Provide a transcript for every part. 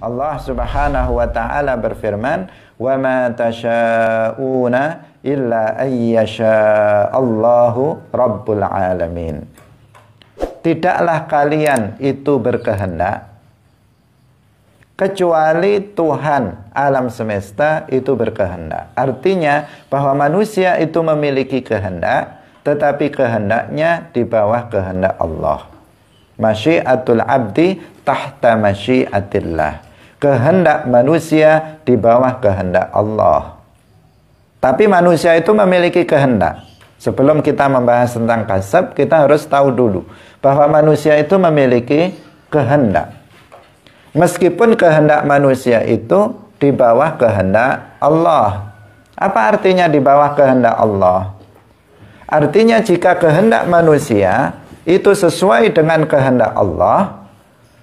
Allah Subhanahu wa taala berfirman, "Wa ma tasyauna illa ayyasha Allahu rabbul alamin." Tidaklah kalian itu berkehendak kecuali Tuhan alam semesta itu berkehendak. Artinya bahwa manusia itu memiliki kehendak, tetapi kehendaknya di bawah kehendak Allah. Masyiatul abdi tahta masyiatillah. Kehendak manusia di bawah kehendak Allah. Tapi manusia itu memiliki kehendak. Sebelum kita membahas tentang kasab, kita harus tahu dulu bahwa manusia itu memiliki kehendak. Meskipun kehendak manusia itu di bawah kehendak Allah. Apa artinya di bawah kehendak Allah? Artinya jika kehendak manusia itu sesuai dengan kehendak Allah,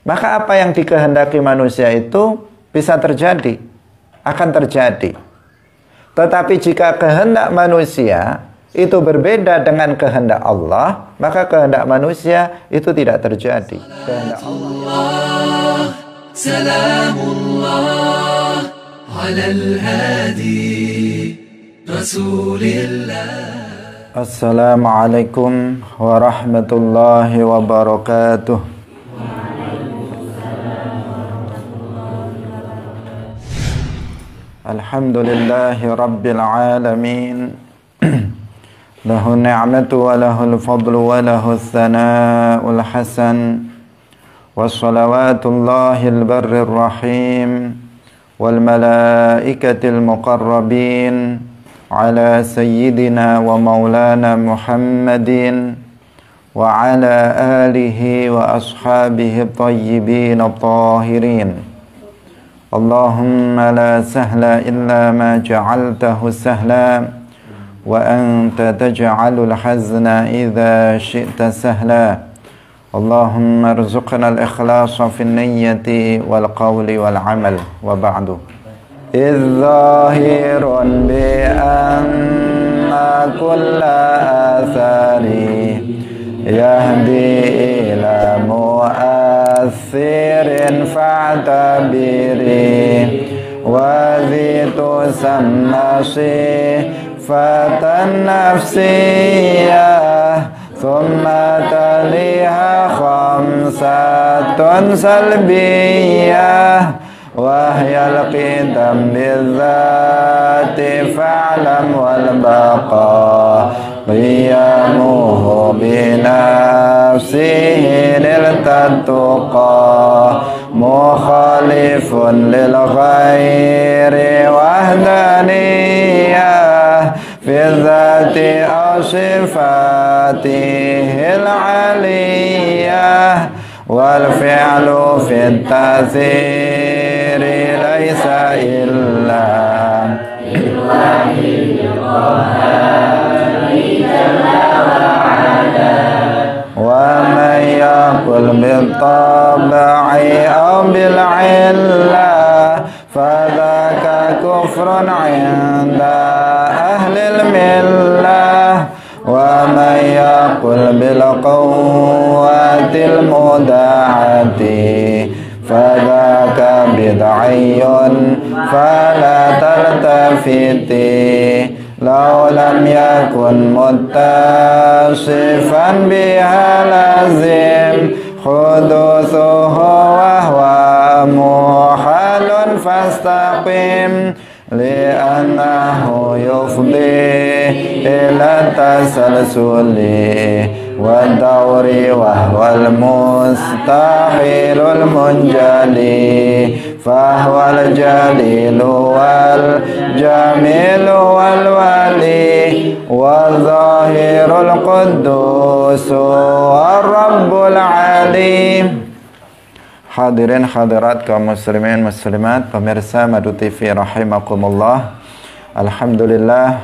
maka apa yang dikehendaki manusia itu bisa terjadi, akan terjadi. Tetapi jika kehendak manusia itu berbeda dengan kehendak Allah, maka kehendak manusia itu tidak terjadi. Kehendak Allah. Salamullah alal hadi Rasulillah. Assalamualaikum warahmatullahi wabarakatuh. Alhamdulillahi rabbil alamin. Lahu ni'matu wa lahul fadlu wa lahu thana'ul hasan. Wassalawatullahil barrir rahim wal malaikatil muqarrabin ala sayyidina wa maulana Muhammadin wa ala alihi wa ashabihi tayyibin at-tahirin. Allahumma la sahla illa ma ja'altahu sahla wa anta taj'alul hazna idza syi'ta sahla. Allahumma arzuqna al-ikhlasa fi an-niyyati wal qawli wal amal wa ba'du. Idzahirun bi anna kulla athari yahdi ila mu'athirin fa'tabiri wa zitu sammasi fatan nafsiyah thumma taliha khamsatun salbiyah wahyal qidam bidzati fa'lam wal baqa qiyamuhu binafsihi liltatuqa mukhalifun lil ghairi wahdaniyah fi dzati aw sifatihil aliyah wal fi'lu fi tathiri laysa illa wa man yaqul bil tabi'i aw bil illah fadhaka kufrun 'inda ahlil millah wa man yaqul bil quwwatil muda'ati fadhaka bid'ayyun fala taltafiti law lam yakun muttasifan biha lazim khuduthuhu wa huwa muhalun fastaqim li'annahu yufdi ila tasalsuli wa dawri wa huwal mustahilul munjali fahuwal jalilu wal jamilu wal wali wa zahirul qudusu wa rabbul alim. Hadirin hadirat kaum muslimin muslimat, pemirsa Madu TV rahimakumullah. Alhamdulillah,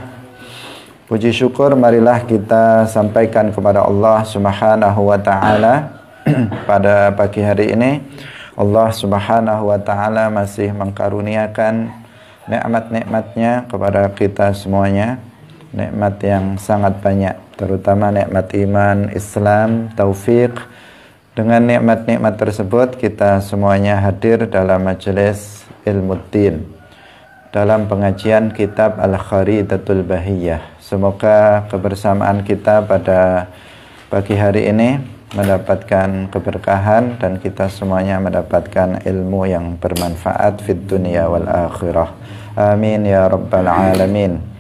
puji syukur marilah kita sampaikan kepada Allah Subhanahu wa taala. Pada pagi hari ini Allah Subhanahu wa taala masih mengkaruniakan nikmat-nikmatnya kepada kita semuanya. Nikmat yang sangat banyak, terutama nikmat iman, Islam, taufik, Dengan nikmat-nikmat tersebut kita semuanya hadir dalam majelis Ilmuddin dalam pengajian kitab Al-Kharidatul Bahiyah. Semoga kebersamaan kita pada pagi hari ini mendapatkan keberkahan dan kita semuanya mendapatkan ilmu yang bermanfaat fid dunya wal akhirah. Amin ya rabbal alamin.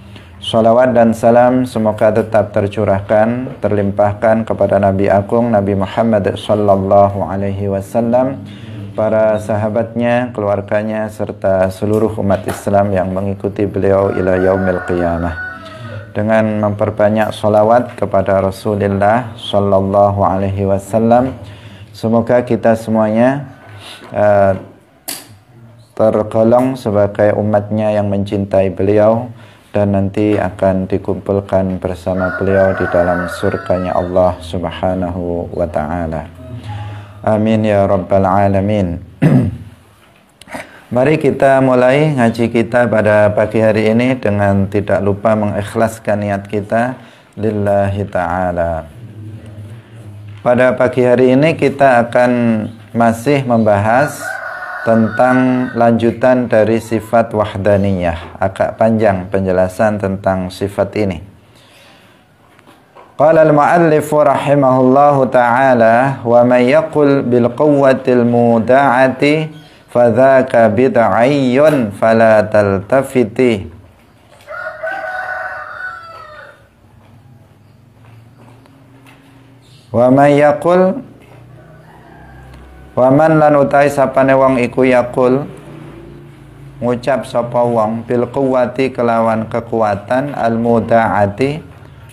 Salawat dan salam semoga tetap tercurahkan, terlimpahkan kepada Nabi Agung Nabi Muhammad sallallahu alaihi wasallam, para sahabatnya, keluarganya serta seluruh umat Islam yang mengikuti beliau ila yaumil qiyamah. Dengan memperbanyak salawat kepada Rasulullah sallallahu alaihi wasallam, semoga kita semuanya tergolong sebagai umatnya yang mencintai beliau dan nanti akan dikumpulkan bersama beliau di dalam surganya Allah subhanahu wa ta'ala. Amin ya rabbal alamin. Mari kita mulai ngaji kita pada pagi hari ini dengan tidak lupa mengikhlaskan niat kita lillahi ta'ala. Pada pagi hari ini kita akan masih membahas tentang lanjutan dari sifat wahdaniyah. Agak panjang penjelasan tentang sifat ini. Qala al-muallif rahimahullahu ta'ala wa man yaqul bil quwwatil muda'ati fadzaka bid'ayyun fala taltafiti. Wa man yaqul waman lan utai sapane wong iku yakul ngucap sapa wong bil quwwati kelawan kekuatan al mudaati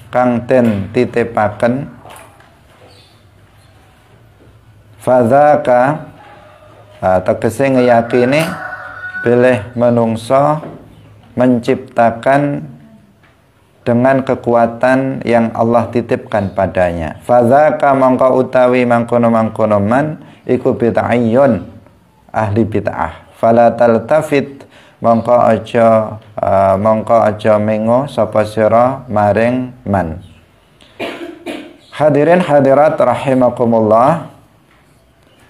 kang den titipaken fadzaka tegese ngeyakini bilih menungso menciptakan dengan kekuatan yang Allah titipkan padanya. Fadzaka mongko utawi mangkono-mangkono man iku bid'ayyun ahli bid'ah. Fala taltafit mongko aja mengo sapa sira maring man. Hadirin hadirat rahimakumullah.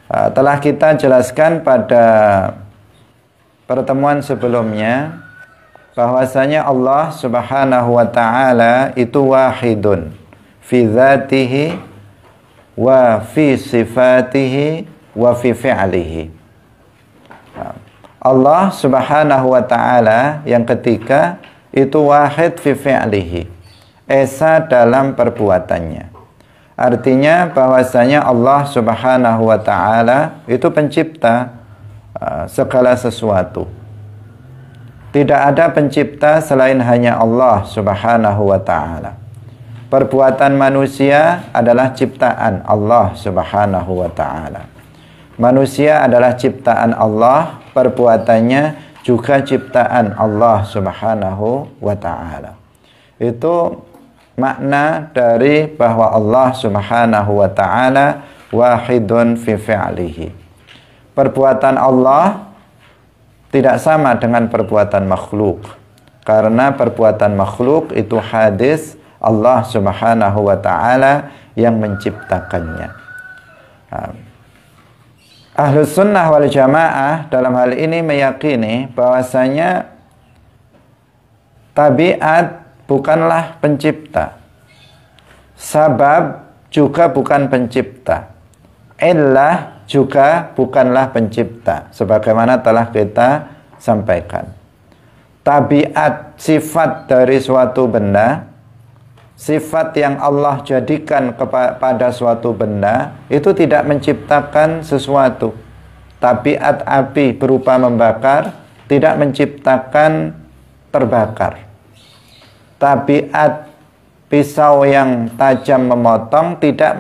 Telah kita jelaskan pada pertemuan sebelumnya bahwasanya Allah Subhanahu wa taala itu wahidun fi dzatihi wa fi sifatihi wa fi fi'lihi. Allah Subhanahu wa taala yang ketiga itu wahid fi fi'lihi, esa dalam perbuatannya. Artinya bahwasanya Allah Subhanahu wa taala itu pencipta segala sesuatu. Tidak ada pencipta selain hanya Allah Subhanahu wa ta'ala. Perbuatan manusia adalah ciptaan Allah Subhanahu wa ta'ala. Manusia adalah ciptaan Allah, perbuatannya juga ciptaan Allah Subhanahu wa ta'ala. Itu makna dari bahwa Allah Subhanahu wa ta'ala wahidun fi fi'lihi. Perbuatan Allah tidak sama dengan perbuatan makhluk, karena perbuatan makhluk itu hadis Allah Subhanahu wa ta'ala yang menciptakannya. Ahlus sunnah wal jamaah dalam hal ini meyakini bahwasanya tabiat bukanlah pencipta, sabab juga bukan pencipta, illah juga bukanlah pencipta, sebagaimana telah kita sampaikan. Tabiat sifat dari suatu benda, sifat yang Allah jadikan kepada suatu benda itu tidak menciptakan sesuatu. Tabiat api berupa membakar tidak menciptakan terbakar. Tabiat pisau yang tajam memotong tidak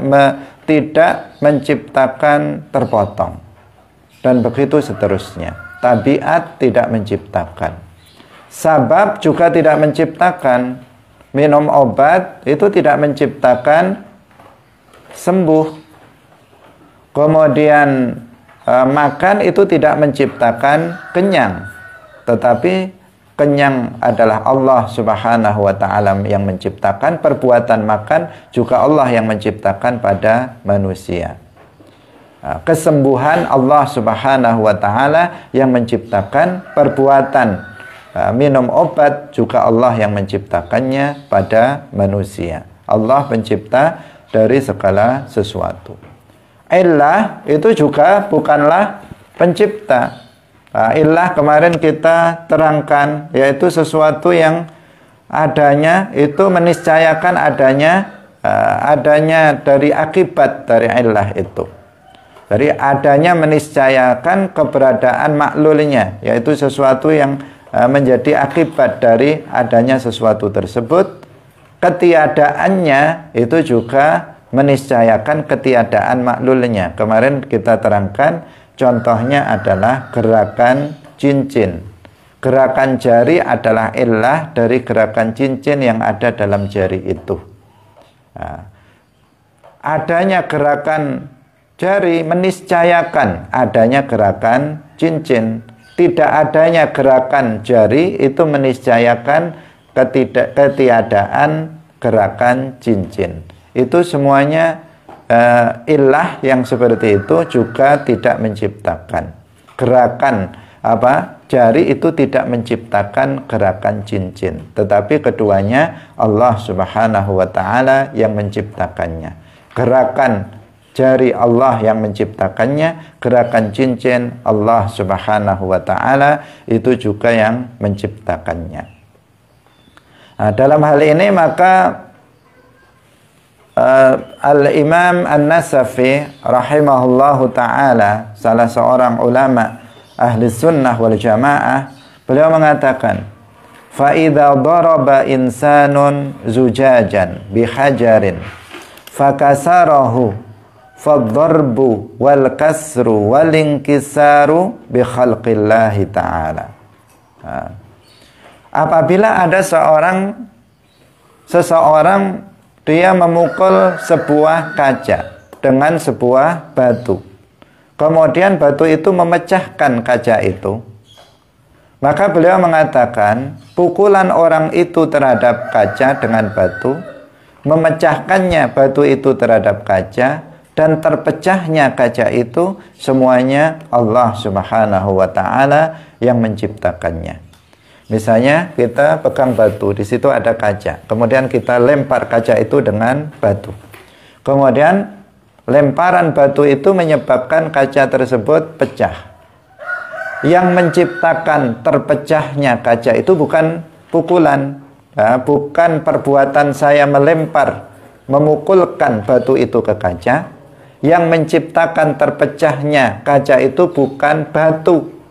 menciptakan terpotong, dan begitu seterusnya. Tabiat tidak menciptakan, sabab juga tidak menciptakan. Minum obat itu tidak menciptakan sembuh, kemudian makan itu tidak menciptakan kenyang, tetapi kenyang adalah Allah Subhanahu wa ta'ala yang menciptakan. Perbuatan makan juga Allah yang menciptakan pada manusia. Kesembuhan Allah Subhanahu wa Ta'ala yang menciptakan, perbuatan minum obat juga Allah yang menciptakannya pada manusia. Allah pencipta dari segala sesuatu. Illah itu juga bukanlah pencipta. Illah kemarin kita terangkan, yaitu sesuatu yang adanya itu meniscayakan adanya dari akibat dari illah itu. Jadi adanya meniscayakan keberadaan maklulnya, yaitu sesuatu yang menjadi akibat dari adanya sesuatu tersebut. Ketiadaannya itu juga meniscayakan ketiadaan maklulnya. Kemarin kita terangkan contohnya adalah gerakan cincin. Gerakan jari adalah illah dari gerakan cincin yang ada dalam jari itu. Adanya gerakan jari meniscayakan adanya gerakan cincin. Tidak adanya gerakan jari itu meniscayakan ketiadaan gerakan cincin. Itu semuanya illah yang seperti itu juga tidak menciptakan. Gerakan jari itu tidak menciptakan gerakan cincin, tetapi keduanya Allah Subhanahu wa Ta'ala yang menciptakannya. Gerakan jari Allah yang menciptakannya, gerakan cincin Allah Subhanahu wa Ta'ala itu juga yang menciptakannya. Dalam hal ini maka Al-Imam An-Nasafi rahimahullahu ta'ala, salah seorang ulama ahli sunnah wal jamaah, beliau mengatakan, فَإِذَا ضَرَبَ إِنسَانٌ زُجَاجًا بِحَجَرٍ فَكَسَرَهُ فَالضَّرْبُ وَالْكَسْرُ وَالْإِنْكِسَارُ بِخَلْقِ اللَّهِ تَعَالَى. Apabila ada seseorang dia memukul sebuah kaca dengan sebuah batu, kemudian batu itu memecahkan kaca itu, maka beliau mengatakan pukulan orang itu terhadap kaca dengan batu, memecahkannya batu itu terhadap kaca, dan terpecahnya kaca itu semuanya Allah Subhanahu wa Ta'ala yang menciptakannya. Misalnya kita pegang batu, di situ ada kaca, kemudian kita lempar kaca itu dengan batu, kemudian lemparan batu itu menyebabkan kaca tersebut pecah. Yang menciptakan terpecahnya kaca itu bukan pukulan, bukan perbuatan saya memukulkan batu itu ke kaca. Yang menciptakan terpecahnya kaca itu bukan batu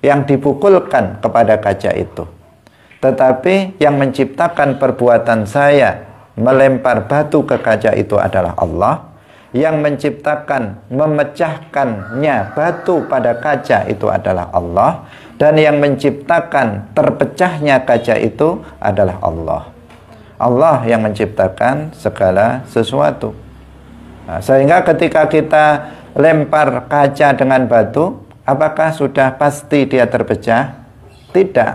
yang dipukulkan kepada kaca itu, tetapi yang menciptakan perbuatan saya melempar batu ke kaca itu adalah Allah. Yang menciptakan memecahkannya batu pada kaca itu adalah Allah, dan yang menciptakan terpecahnya kaca itu adalah Allah. Allah yang menciptakan segala sesuatu. Sehingga ketika kita lempar kaca dengan batu, apakah sudah pasti dia terpecah? Tidak.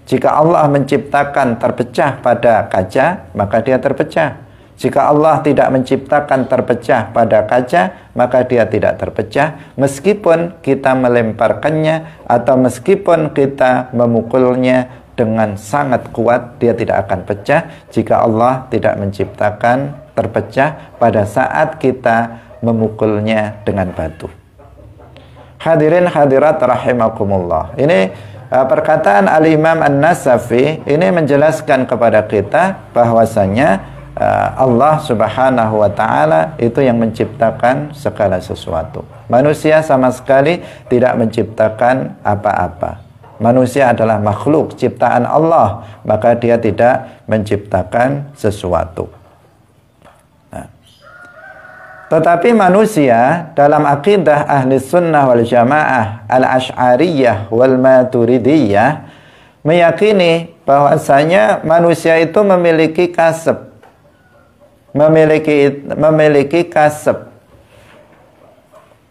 Jika Allah menciptakan terpecah pada kaca, maka dia terpecah. Jika Allah tidak menciptakan terpecah pada kaca, maka dia tidak terpecah, meskipun kita melemparkannya atau meskipun kita memukulnya dengan sangat kuat, dia tidak akan pecah jika Allah tidak menciptakan terpecah pada saat kita memukulnya dengan batu. Hadirin hadirat rahimakumullah. Ini perkataan Al-Imam An-Nasafi ini menjelaskan kepada kita bahwasanya Allah Subhanahu wa Ta'ala itu yang menciptakan segala sesuatu. Manusia sama sekali tidak menciptakan apa-apa. Manusia adalah makhluk ciptaan Allah, maka dia tidak menciptakan sesuatu. Tetapi manusia dalam akidah ahli sunnah wal jamaah al-ash'ariyah wal maturidiyah meyakini bahwasanya manusia itu memiliki kasab, memiliki kasab.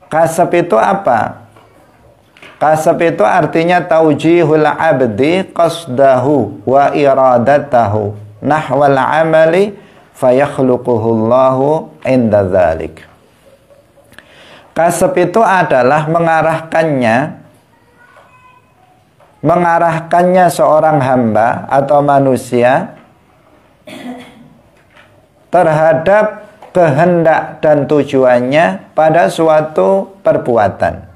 Kasab itu apa? Kasab itu artinya taujihul abdi qasdahu wa iradatahu nahwal amali fayakhluquhullahu inda dzalik. Kasab itu adalah mengarahkannya seorang hamba atau manusia terhadap kehendak dan tujuannya pada suatu perbuatan.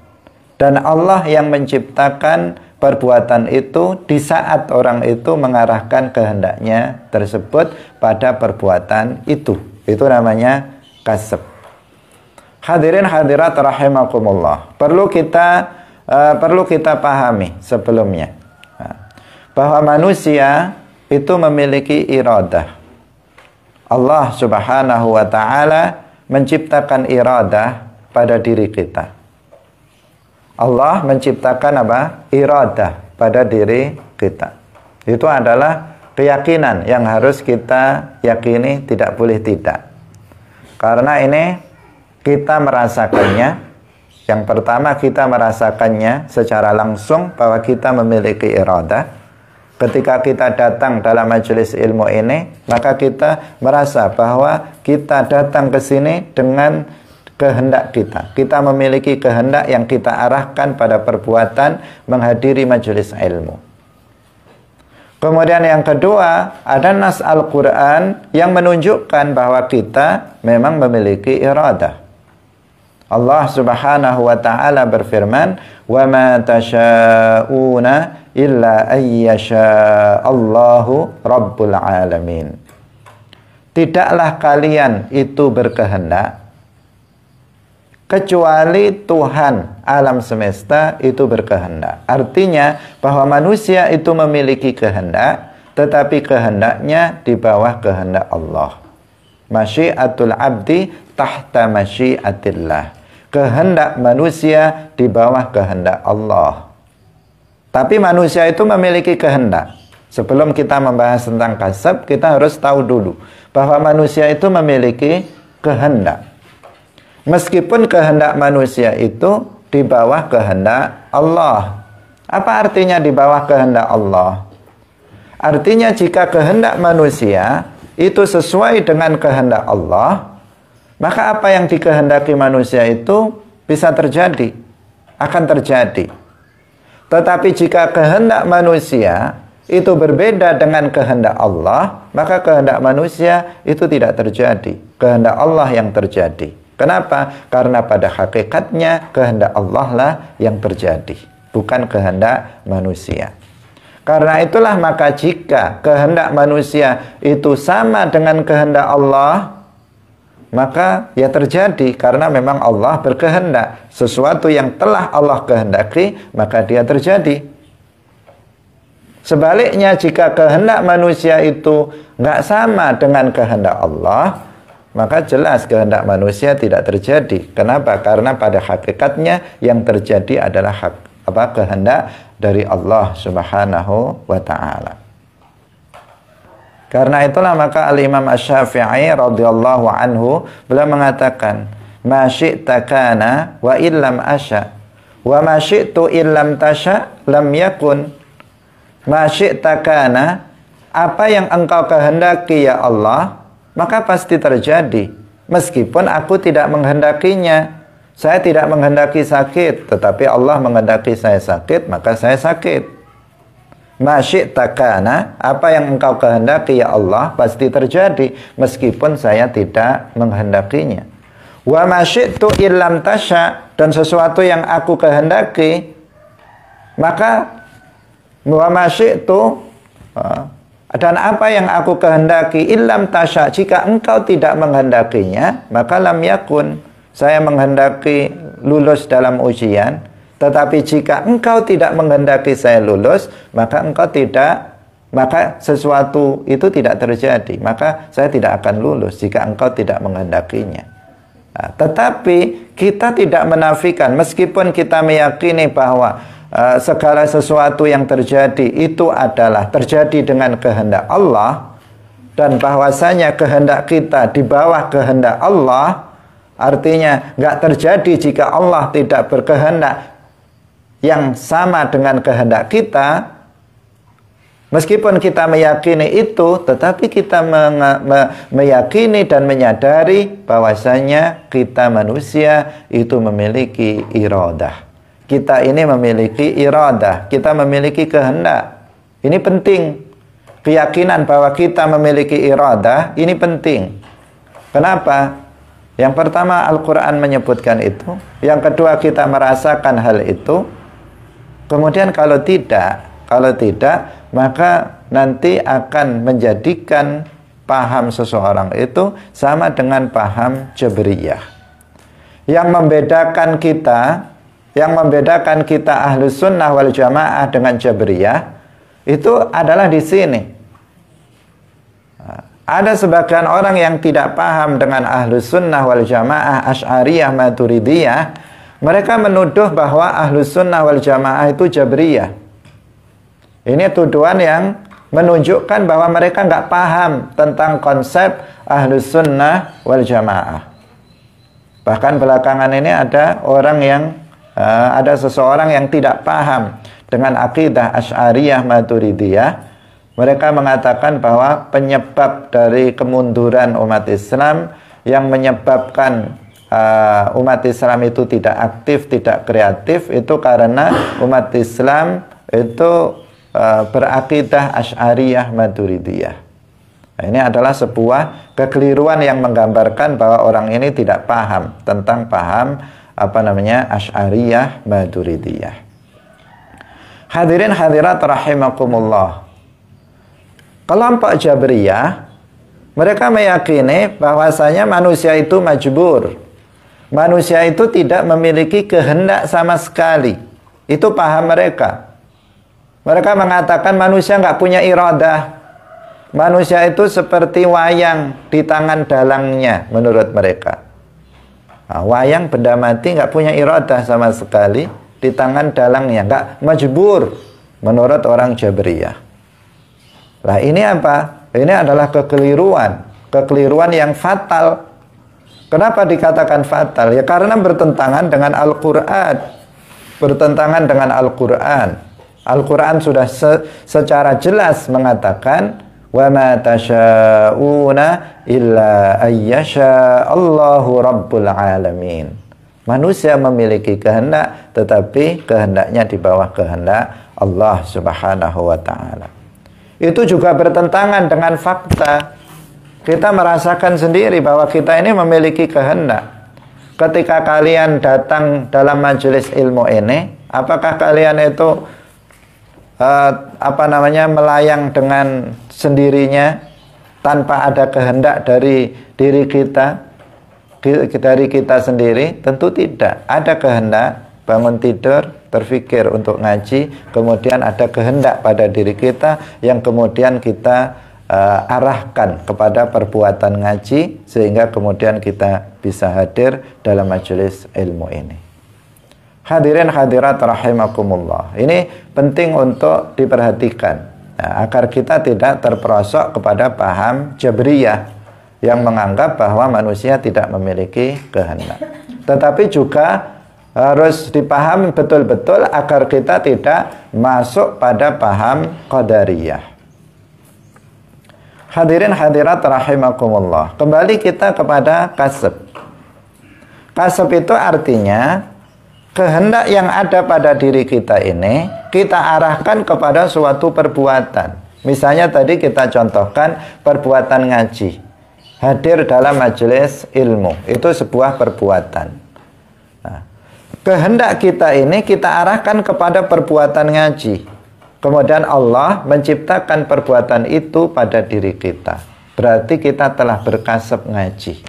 Dan Allah yang menciptakan perbuatan itu di saat orang itu mengarahkan kehendaknya tersebut pada perbuatan itu. Itu namanya kasab. Hadirin hadirat rahimakumullah. Perlu kita pahami sebelumnya bahwa manusia itu memiliki iradah. Allah Subhanahu wa taala menciptakan iradah pada diri kita. Allah menciptakan apa? Iradah pada diri kita. Itu adalah keyakinan yang harus kita yakini, tidak boleh tidak. Karena ini kita merasakannya. Yang pertama, kita merasakannya secara langsung bahwa kita memiliki iradah. Ketika kita datang dalam majelis ilmu ini, maka kita merasa bahwa kita datang ke sini dengan kehendak kita. Kita memiliki kehendak yang kita arahkan pada perbuatan menghadiri majelis ilmu. Kemudian yang kedua, ada nas Al-Quran yang menunjukkan bahwa kita memang memiliki iradah. Allah Subhanahu wa taala berfirman, "Wa ma tasyauna illa ayyasha Allahu rabbul alamin." Tidaklah kalian itu berkehendak kecuali Tuhan alam semesta itu berkehendak. Artinya bahwa manusia itu memiliki kehendak, tetapi kehendaknya di bawah kehendak Allah. Masyiatul abdi tahta masyiatillah. Kehendak manusia di bawah kehendak Allah. Tapi manusia itu memiliki kehendak. Sebelum kita membahas tentang kasab, kita harus tahu dulu bahwa manusia itu memiliki kehendak. Meskipun kehendak manusia itu di bawah kehendak Allah. Apa artinya di bawah kehendak Allah? Artinya jika kehendak manusia itu sesuai dengan kehendak Allah, maka apa yang dikehendaki manusia itu bisa terjadi, akan terjadi. Tetapi jika kehendak manusia itu berbeda dengan kehendak Allah, maka kehendak manusia itu tidak terjadi. Kehendak Allah yang terjadi. Kenapa? Karena pada hakikatnya kehendak Allah lah yang terjadi, bukan kehendak manusia. Karena itulah maka jika kehendak manusia itu sama dengan kehendak Allah, maka ya terjadi, karena memang Allah berkehendak. Sesuatu yang telah Allah kehendaki, maka dia terjadi. Sebaliknya, jika kehendak manusia itu nggak sama dengan kehendak Allah, maka jelas kehendak manusia tidak terjadi. Kenapa? Karena pada hakikatnya yang terjadi adalah kehendak dari Allah Subhanahu wa ta'ala. Karena itulah maka Al-Imam Asy-Syafi'i radhiyallahu anhu beliau mengatakan, "Ma syi'ta kana wa illam asya, wa ma syi'tu illam tasya lam yakun." Ma syi'ta kana, apa yang engkau kehendaki ya Allah, maka pasti terjadi. Meskipun aku tidak menghendakinya. Saya tidak menghendaki sakit, tetapi Allah menghendaki saya sakit, maka saya sakit. Masyi'ta kana, apa yang engkau kehendaki ya Allah pasti terjadi meskipun saya tidak menghendakinya. Wa masyi'tu illam tasya, dan sesuatu yang aku kehendaki, maka wa masyi'tu, dan apa yang aku kehendaki illam tasya, jika engkau tidak menghendakinya, maka lam yakun, saya menghendaki lulus dalam ujian, tetapi jika engkau tidak menghendaki saya lulus, maka maka sesuatu itu tidak terjadi. Maka saya tidak akan lulus jika engkau tidak menghendakinya. Nah, tetapi kita tidak menafikan, meskipun kita meyakini bahwa segala sesuatu yang terjadi itu adalah terjadi dengan kehendak Allah, dan bahwasanya kehendak kita di bawah kehendak Allah, artinya nggak terjadi jika Allah tidak berkehendak yang sama dengan kehendak kita. Meskipun kita meyakini itu, tetapi kita meyakini dan menyadari bahwasanya kita manusia itu memiliki iradah. Kita ini memiliki iradah, kita memiliki kehendak. Ini penting. Keyakinan bahwa kita memiliki iradah ini penting. Kenapa? Yang pertama, Al-Quran menyebutkan itu. Yang kedua, kita merasakan hal itu. Kemudian kalau tidak, maka nanti akan menjadikan paham seseorang itu sama dengan paham Jabriyah. Yang membedakan kita Ahlus Sunnah wal Jamaah dengan Jabriyah itu adalah di sini. Ada sebagian orang yang tidak paham dengan Ahlus Sunnah wal Jamaah, Asy'ariyah, Maturidiyah. Mereka menuduh bahwa Ahlus Sunnah wal Jamaah itu Jabriyah. Ini tuduhan yang menunjukkan bahwa mereka nggak paham tentang konsep Ahlus Sunnah wal Jamaah. Bahkan belakangan ini ada seseorang yang tidak paham dengan akidah Asy'ariyah, Maturidiyah. Mereka mengatakan bahwa penyebab dari kemunduran umat Islam yang menyebabkan umat Islam itu tidak aktif, tidak kreatif, itu karena umat Islam itu berakidah Asy'ariyah, Maturidiyah. Nah, ini adalah sebuah kekeliruan yang menggambarkan bahwa orang ini tidak paham tentang Asy'ariyah, Maturidiyah. Hadirin hadirat rahimakumullah. Kelompok Jabriyah, mereka meyakini bahwasanya manusia itu majbur. Manusia itu tidak memiliki kehendak sama sekali. Itu paham mereka. Mereka mengatakan manusia nggak punya iradah. Manusia itu seperti wayang di tangan dalangnya menurut mereka. Nah, wayang benda mati nggak punya iradah sama sekali di tangan dalangnya, nggak majbur menurut orang Jabriyah. Nah, ini apa? Ini adalah kekeliruan yang fatal. Kenapa dikatakan fatal? Ya karena bertentangan dengan Al-Quran. Al-Quran sudah secara jelas mengatakan, wa ma tasyauna illa ayyasha Allahu rabbul alamin. Manusia memiliki kehendak, tetapi kehendaknya di bawah kehendak Allah Subhanahu wa ta'ala. Itu juga bertentangan dengan fakta. Kita merasakan sendiri bahwa kita ini memiliki kehendak. Ketika kalian datang dalam majelis ilmu ini, apakah kalian itu melayang dengan sendirinya tanpa ada kehendak dari diri kita, dari kita sendiri? Tentu tidak. Ada kehendak. Bangun tidur, terfikir untuk ngaji, kemudian ada kehendak pada diri kita yang kemudian kita arahkan kepada perbuatan ngaji, sehingga kemudian kita bisa hadir dalam majelis ilmu ini. Hadirin hadirat rahimakumullah. Ini penting untuk diperhatikan, agar kita tidak terperosok kepada paham Jabriyah yang menganggap bahwa manusia tidak memiliki kehendak. Tetapi juga harus dipahami betul-betul agar kita tidak masuk pada paham Qadariyah. Hadirin hadirat rahimakumullah. Kembali kita kepada kasab. Kasab itu artinya kehendak yang ada pada diri kita ini kita arahkan kepada suatu perbuatan. Misalnya tadi kita contohkan perbuatan ngaji. Hadir dalam majelis ilmu, itu sebuah perbuatan. Kehendak kita ini kita arahkan kepada perbuatan ngaji. Kemudian Allah menciptakan perbuatan itu pada diri kita. Berarti kita telah berkasab ngaji.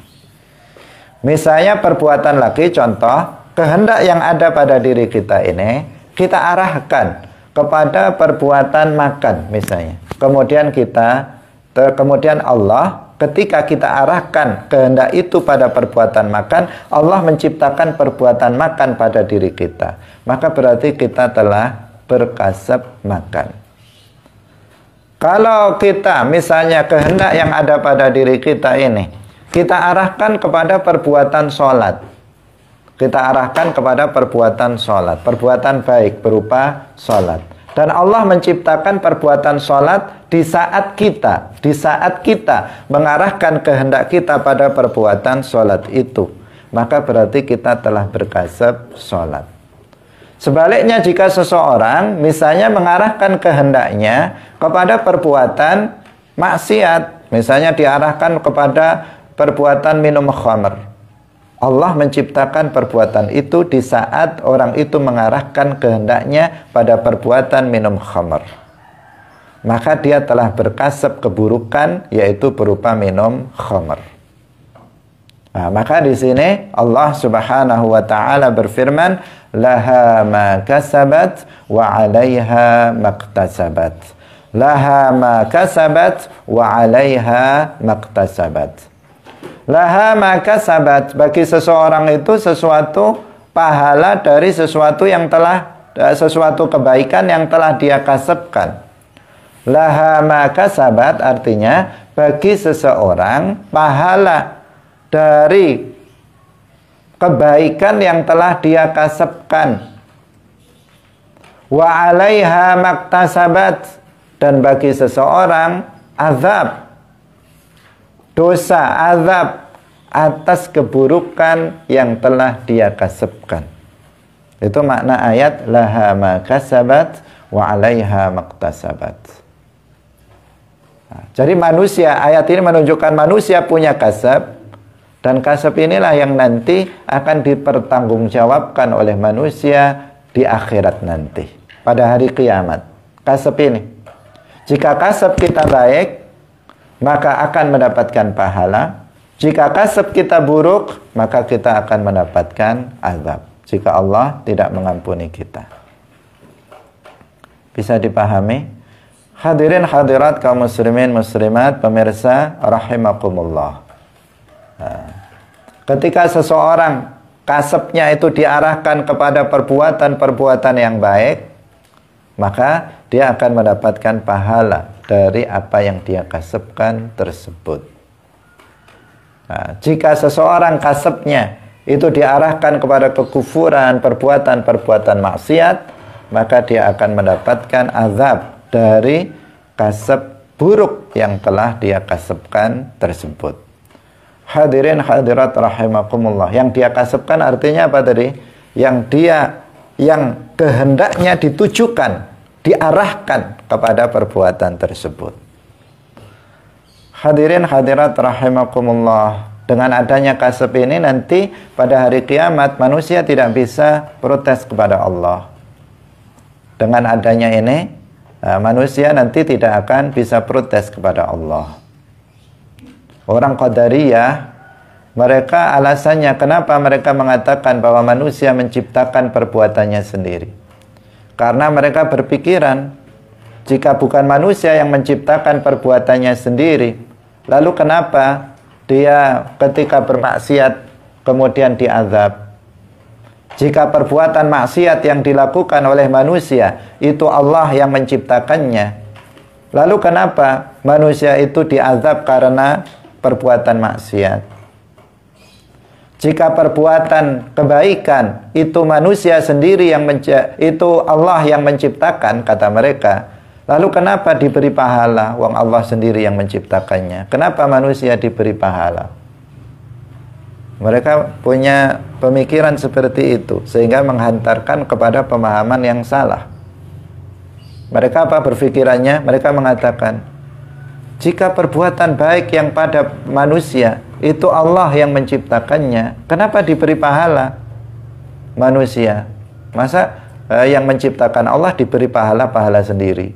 Misalnya perbuatan lagi, contoh, kehendak yang ada pada diri kita ini kita arahkan kepada perbuatan makan misalnya. Kemudian Allah, ketika kita arahkan kehendak itu pada perbuatan makan, Allah menciptakan perbuatan makan pada diri kita. Maka berarti kita telah berkasab makan. Kalau kita misalnya kehendak yang ada pada diri kita ini kita arahkan kepada perbuatan sholat, kita arahkan kepada perbuatan sholat, perbuatan baik berupa sholat, Dan Allah menciptakan perbuatan sholat di saat kita mengarahkan kehendak kita pada perbuatan sholat itu. Maka berarti kita telah berkasab sholat. Sebaliknya jika seseorang misalnya mengarahkan kehendaknya kepada perbuatan maksiat, misalnya diarahkan kepada perbuatan minum khamr, Allah menciptakan perbuatan itu di saat orang itu mengarahkan kehendaknya pada perbuatan minum khamr. Maka dia telah berkasab keburukan, yaitu berupa minum khamr. Nah, maka di sini Allah Subhanahu wa taala berfirman, laha ma kasabat wa 'alaiha maktasabat. Laha ma kasabat wa 'alaiha maktasabat. Laha maka sabat, bagi seseorang itu sesuatu pahala dari sesuatu yang telah, sesuatu kebaikan yang telah dia kasabkan. Laha maka sabat artinya bagi seseorang pahala dari kebaikan yang telah dia kasabkan. Wa 'alaiha maktasabat, dan bagi seseorang azab, dosa, azab atas keburukan yang telah dia kasabkan. Itu makna ayat laha ma kasabat wa 'alaiha maktasabat. Nah, jadi manusia, ayat ini menunjukkan manusia punya kasab, dan kasab inilah yang nanti akan dipertanggungjawabkan oleh manusia di akhirat nanti, pada hari kiamat. Kasab ini, jika kasab kita baik, maka akan mendapatkan pahala. Jika kasab kita buruk, maka kita akan mendapatkan azab, jika Allah tidak mengampuni kita. Bisa dipahami? Hadirin hadirat kaum muslimin muslimat, pemirsa rahimakumullah. Nah, ketika seseorang kasabnya itu diarahkan kepada perbuatan-perbuatan yang baik, maka dia akan mendapatkan pahala dari apa yang dia kasabkan tersebut. Nah, jika seseorang kasabnya itu diarahkan kepada kekufuran, perbuatan-perbuatan maksiat, maka dia akan mendapatkan azab dari kasab buruk yang telah dia kasabkan tersebut. Hadirin hadirat rahimakumullah, yang dia kasabkan artinya apa tadi? Yang kehendaknya ditujukan, diarahkan kepada perbuatan tersebut. Hadirin hadirat rahimakumullah, dengan adanya kasab ini nanti pada hari kiamat manusia tidak bisa protes kepada Allah. Dengan adanya ini manusia nanti tidak akan bisa protes kepada Allah. Orang Qadariyah, mereka alasannya kenapa mereka mengatakan bahwa manusia menciptakan perbuatannya sendiri, karena mereka berpikiran, jika bukan manusia yang menciptakan perbuatannya sendiri, lalu kenapa dia ketika bermaksiat kemudian diazab? Jika perbuatan maksiat yang dilakukan oleh manusia itu Allah yang menciptakannya, lalu kenapa manusia itu diazab karena perbuatan maksiat? Jika perbuatan kebaikan itu manusia sendiri yang itu Allah yang menciptakan, kata mereka, lalu kenapa diberi pahala? Wong Allah sendiri yang menciptakannya. Kenapa manusia diberi pahala? Mereka punya pemikiran seperti itu, sehingga menghantarkan kepada pemahaman yang salah. Mereka apa berpikirannya? Mereka mengatakan, jika perbuatan baik yang pada manusia itu Allah yang menciptakannya, kenapa diberi pahala manusia? Masa yang menciptakan Allah diberi pahala sendiri?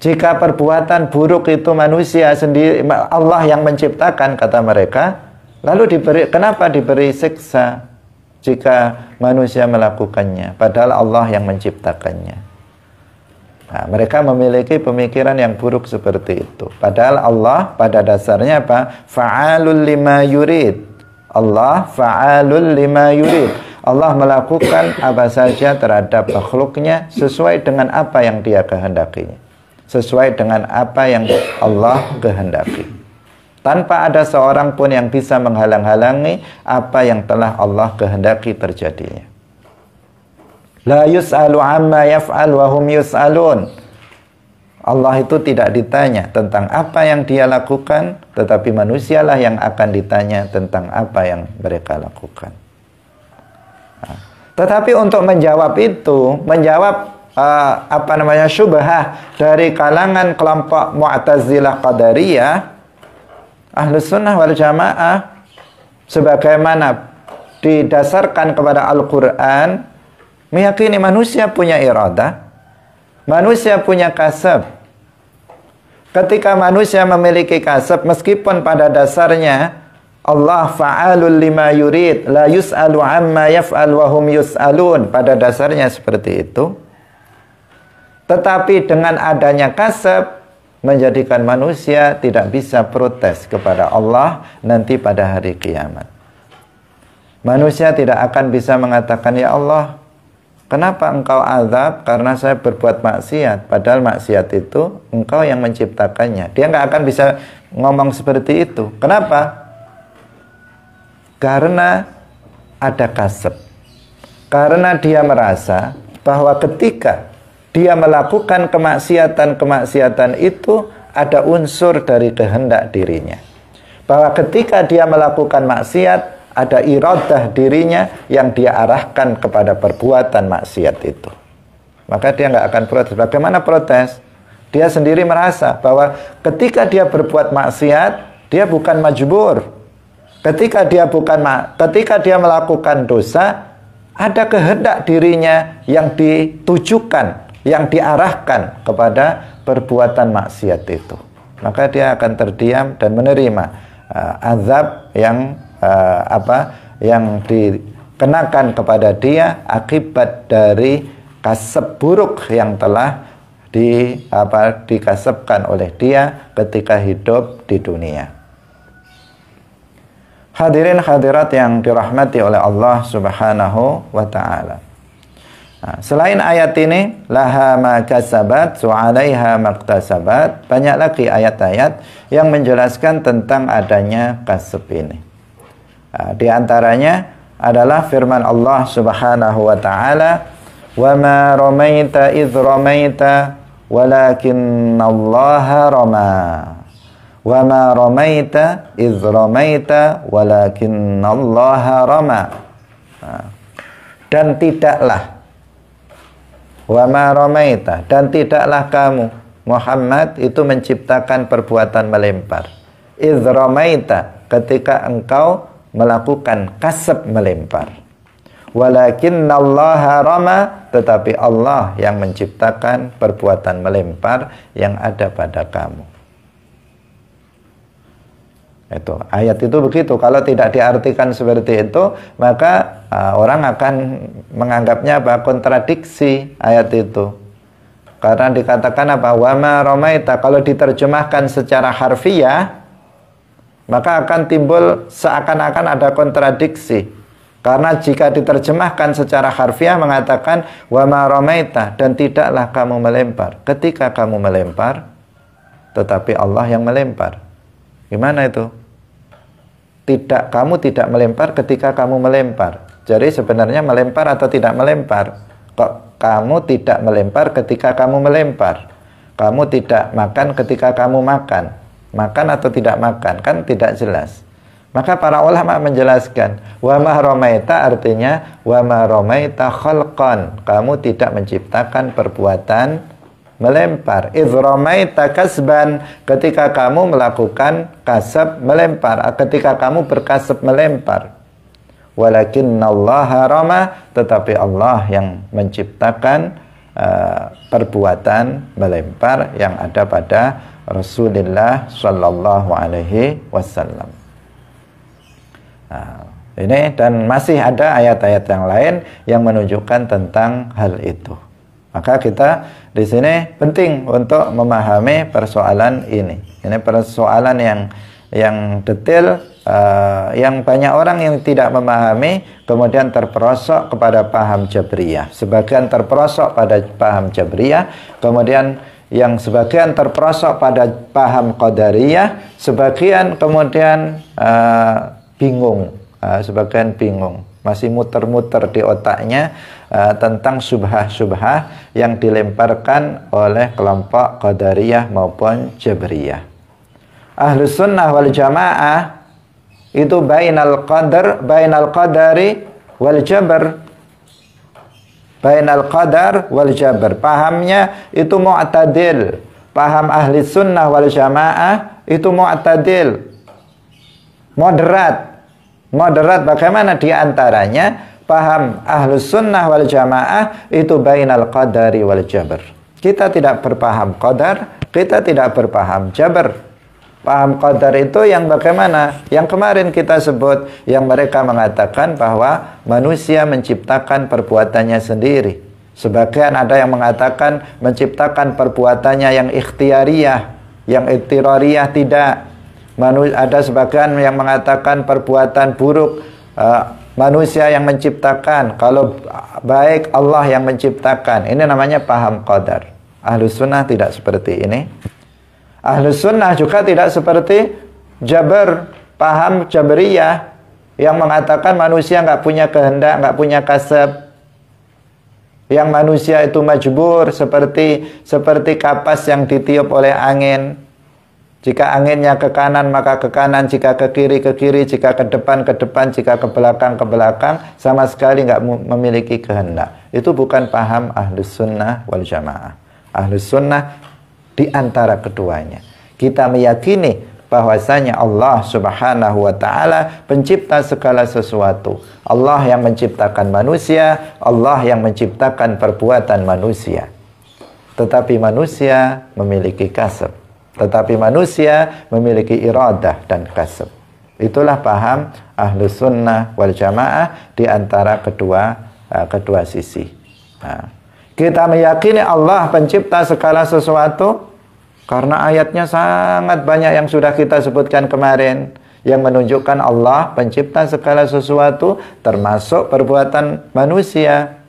Jika perbuatan buruk itu manusia sendiri, Allah yang menciptakan, kata mereka, lalu kenapa diberi siksa jika manusia melakukannya, padahal Allah yang menciptakannya? Nah, mereka memiliki pemikiran yang buruk seperti itu. Padahal Allah pada dasarnya apa? Fa'alul lima yurid. Allah fa'alul lima yurid. Allah melakukan apa saja terhadap makhluknya sesuai dengan apa yang dia kehendakinya, sesuai dengan apa yang Allah kehendaki, tanpa ada seorang pun yang bisa menghalang-halangi apa yang telah Allah kehendaki terjadinya. La yus'alu amma yaf'al wa hum yus'alun. Allah itu tidak ditanya tentang apa yang dia lakukan, tetapi manusialah yang akan ditanya tentang apa yang mereka lakukan. Tetapi untuk menjawab itu, menjawab syubhah dari kalangan kelompok Mu'tazilah Qadariyah, Ahlus Sunnah wal Jamaah, sebagaimana didasarkan kepada Al-Quran, meyakini manusia punya iradah, manusia punya kasab. Ketika manusia memiliki kasab, meskipun pada dasarnya Allah fa'alul lima yurid, la yus'alu amma yaf'al wa hum yus'alun, pada dasarnya seperti itu, tetapi dengan adanya kasab menjadikan manusia tidak bisa protes kepada Allah nanti pada hari kiamat. Manusia tidak akan bisa mengatakan, ya Allah, kenapa engkau azab karena saya berbuat maksiat? Padahal maksiat itu engkau yang menciptakannya. Dia nggak akan bisa ngomong seperti itu. Kenapa? Karena ada kasab. Karena dia merasa bahwa ketika dia melakukan kemaksiatan itu ada unsur dari kehendak dirinya. Bahwa ketika dia melakukan maksiat, ada iradah dirinya yang dia arahkan kepada perbuatan maksiat itu. Maka dia nggak akan protes. Bagaimana protes? Dia sendiri merasa bahwa ketika dia berbuat maksiat, dia bukan majbur. Ketika dia melakukan dosa, ada kehendak dirinya yang ditujukan, yang diarahkan kepada perbuatan maksiat itu. Maka dia akan terdiam dan menerima azab yang dikenakan kepada dia akibat dari kasab buruk yang telah dikasabkan oleh dia ketika hidup di dunia. Hadirin hadirat yang dirahmati oleh Allah Subhanahu wa ta'ala. Selain ayat ini, laha ma kasabat wa 'alaiha maktasabat, banyak lagi ayat-ayat yang menjelaskan tentang adanya kasab ini. Di antaranya adalah firman Allah Subhanahu wa ta'ala, wa ma ramaita idh ramaita walakinallaha rama. Wa ma ramaita idh ramaita walakinallaha rama. Dan tidaklah, wa ma ramaita, dan tidaklah kamu Muhammad itu menciptakan perbuatan melempar. Idh ramaita, ketika engkau melakukan kasab melempar. Walakinnallaha rama, tetapi Allah yang menciptakan perbuatan melempar yang ada pada kamu. Itu ayat itu begitu. Kalau tidak diartikan seperti itu, maka orang akan menganggapnya kontradiksi ayat itu. Karena dikatakan wa ma ramaita, kalau diterjemahkan secara harfiah, maka akan timbul seakan-akan ada kontradiksi. Karena jika diterjemahkan secara harfiah mengatakan wa ma ramaita, dan tidaklah kamu melempar. Ketika kamu melempar, tetapi Allah yang melempar. Gimana itu? Kamu tidak melempar ketika kamu melempar. Jadi sebenarnya melempar atau tidak melempar? Kok kamu tidak melempar ketika kamu melempar? Kamu tidak makan ketika kamu makan? Makan atau tidak makan? Kan tidak jelas. Maka para ulama menjelaskan, wa ma ramaita artinya wa ma ramaita khalqan. Kamu tidak menciptakan perbuatan melempar. Idh ramaita kasban, ketika kamu melakukan kasab melempar, ketika kamu berkasab melempar. Walakinnallaha rama, tetapi Allah yang menciptakan perbuatan melempar yang ada pada Rasulullah sallallahu alaihi wasallam. Ini dan masih ada ayat-ayat yang lain yang menunjukkan tentang hal itu. Maka kita di sini penting untuk memahami persoalan ini. Ini persoalan yang detail, yang banyak orang yang tidak memahami kemudian terperosok kepada paham Jabriyah. Sebagian terperosok pada paham Jabriyah, kemudian yang sebagian terperosok pada paham Qadariyah, sebagian kemudian bingung, sebagian bingung. masih muter-muter di otaknya tentang syubhah-syubhah yang dilemparkan oleh kelompok Qadariyah maupun Jabriyah. Ahlus sunnah wal jamaah itu bainal qadari wal jabr. Bainal qadar wal jabr. Pahamnya itu mu'tadil. Paham ahli sunnah wal jamaah itu mu'tadil. Moderat. Moderat bagaimana di antaranya? Paham ahlus sunnah wal jamaah itu bainal qadari wal jabr. Kita tidak berpaham qadar, kita tidak berpaham jabr. Paham qadar itu yang bagaimana? Yang kemarin kita sebut, yang mereka mengatakan bahwa manusia menciptakan perbuatannya sendiri. Sebagian ada yang mengatakan menciptakan perbuatannya yang ikhtiariyah, yang ittirariyah tidak. Ada sebagian yang mengatakan perbuatan buruk manusia yang menciptakan, kalau baik Allah yang menciptakan. Ini namanya paham qadar. Ahlus sunnah tidak seperti ini. Ahlus sunnah juga tidak seperti Jabr, paham Jabriyah yang mengatakan manusia nggak punya kehendak, nggak punya kasab, yang manusia itu majbur seperti kapas yang ditiup oleh angin. Jika anginnya ke kanan maka ke kanan, jika ke kiri ke kiri, jika ke depan ke depan, jika ke belakang, sama sekali nggak memiliki kehendak. Itu bukan paham ahlus sunnah wal jamaah. Ahlus sunnah di antara keduanya. Kita meyakini bahwasanya Allah subhanahu wa ta'ala pencipta segala sesuatu. Allah yang menciptakan manusia, Allah yang menciptakan perbuatan manusia. Tetapi manusia memiliki kasab. Tetapi manusia memiliki iradah dan kasab. Itulah paham ahlus sunnah wal jamaah di antara kedua sisi. Nah, kita meyakini Allah pencipta segala sesuatu karena ayatnya sangat banyak yang sudah kita sebutkan kemarin yang menunjukkan Allah pencipta segala sesuatu termasuk perbuatan manusia.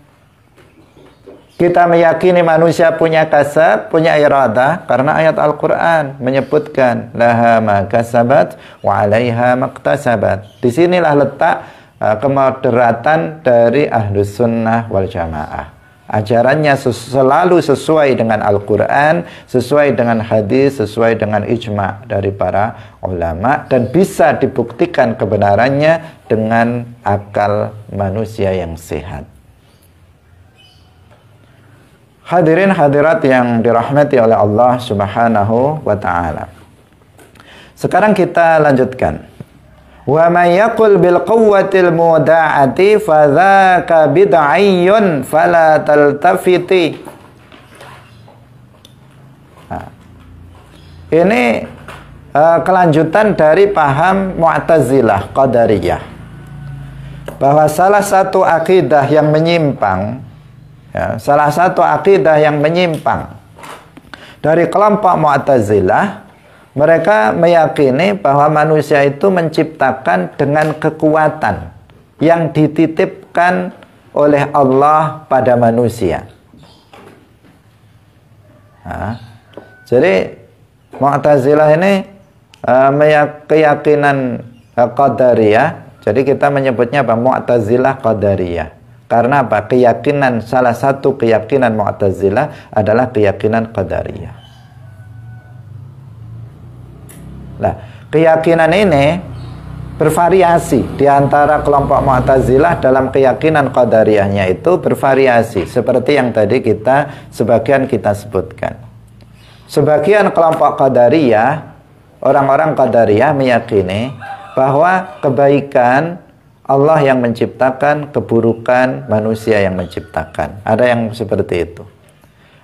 Kita meyakini manusia punya kasab, punya iradah karena ayat Al-Qur'an menyebutkan laha ma kasabat wa 'alaiha maktasabat. Disinilah letak kemoderatan dari ahlus sunnah wal jamaah. Ajarannya selalu sesuai dengan Al-Qur'an, sesuai dengan hadis, sesuai dengan ijma' dari para ulama dan bisa dibuktikan kebenarannya dengan akal manusia yang sehat. Hadirin hadirat yang dirahmati oleh Allah subhanahu wa ta'ala. Sekarang kita lanjutkan. Wa may yaqul bil quwwatil muda'ati fadzaka bid'ayyun fala taltafiti. Ini kelanjutan dari paham Mu'tazilah Qadariyah. Bahwa salah satu akidah yang menyimpang, salah satu akidah yang menyimpang dari kelompok Mu'tazilah, mereka meyakini bahwa manusia itu menciptakan dengan kekuatan yang dititipkan oleh Allah pada manusia. Jadi Mu'tazilah ini keyakinan Qadariyah. Jadi kita menyebutnya apa? Mu'tazilah Qadariyah. Karena apa? Salah satu keyakinan Mu'tazilah adalah keyakinan Qadariyah. Nah, keyakinan ini bervariasi di antara kelompok Mu'tazilah dalam keyakinan Qadariyahnya itu bervariasi seperti yang tadi sebagian kita sebutkan. Sebagian kelompok Qadariyah, orang-orang Qadariyah meyakini bahwa kebaikan Allah yang menciptakan, keburukan manusia yang menciptakan. Ada yang seperti itu.